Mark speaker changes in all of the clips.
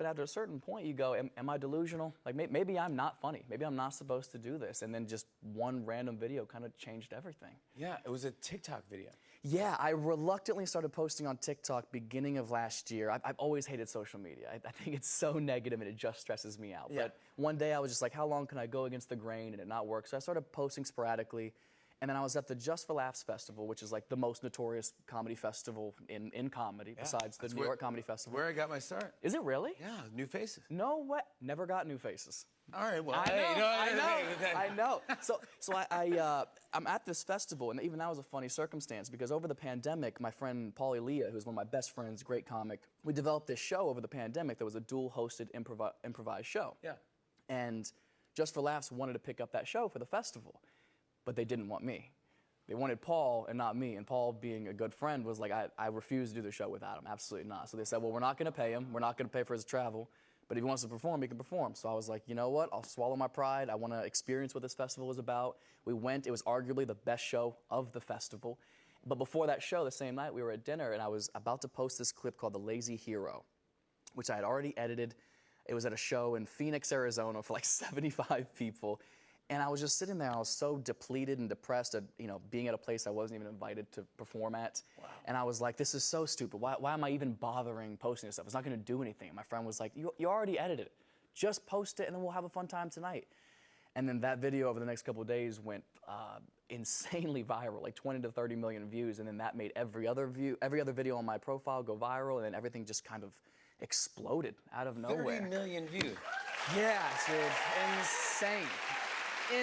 Speaker 1: But at a certain point, you go, am I delusional? Like, maybe I'm not funny. Maybe I'm not supposed to do this. And then just one random video kind of changed everything.
Speaker 2: Yeah, it was a TikTok video.
Speaker 1: Yeah, I reluctantly started posting on TikTok beginning of last year. I've always hated social media. I think it's so negative and it just stresses me out.
Speaker 2: Yeah.
Speaker 1: But one day I was just like, how long can I go against the grain and it not work? So I started posting sporadically. And then I was at the Just for Laughs Festival, which is like the most notorious comedy festival in comedy, besides the New York Comedy Festival.
Speaker 2: Where I got my start.
Speaker 1: Is it really?
Speaker 2: Yeah, New Faces.
Speaker 1: No way. Never got New Faces.
Speaker 2: All right, well,
Speaker 1: I know. So I'm at this festival, and even that was a funny circumstance because over the pandemic, my friend Paulie Leah, who's one of my best friends, great comic, we developed this show over the pandemic that was a dual-hosted improvised show.
Speaker 2: Yeah.
Speaker 1: And Just for Laughs wanted to pick up that show for the festival, but they didn't want me. They wanted Paul and not me, and Paul, being a good friend, was like, I refuse to do the show without him, absolutely not. So they said, well, we're not gonna pay him, we're not gonna pay for his travel, but if he wants to perform, he can perform. So I was like, you know what, I'll swallow my pride, I wanna experience what this festival is about. We went, it was arguably the best show of the festival. But before that show, the same night, we were at dinner, and I was about to post this clip called The Lazy Hero, which I had already edited. It was at a show in Phoenix, Arizona for like 75 people. And I was just sitting there, I was so depleted and depressed at, being at a place I wasn't even invited to perform at. Wow. And I was like, this is so stupid. Why am I even bothering posting this stuff? It's not gonna do anything. And my friend was like, you already edited it. Just post it and then we'll have a fun time tonight. And then that video over the next couple of days went insanely viral, like 20 to 30 million views. And then that made every other video on my profile go viral, and then everything just kind of exploded out of nowhere.
Speaker 2: 30 million views.
Speaker 1: Yeah, dude, insane.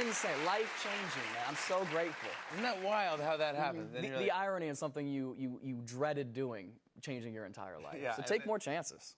Speaker 1: Insane, life-changing, man. I'm so grateful.
Speaker 2: Isn't that wild how that happened?
Speaker 1: The irony in something you dreaded doing, changing your entire life.
Speaker 2: Yeah,
Speaker 1: so take more chances.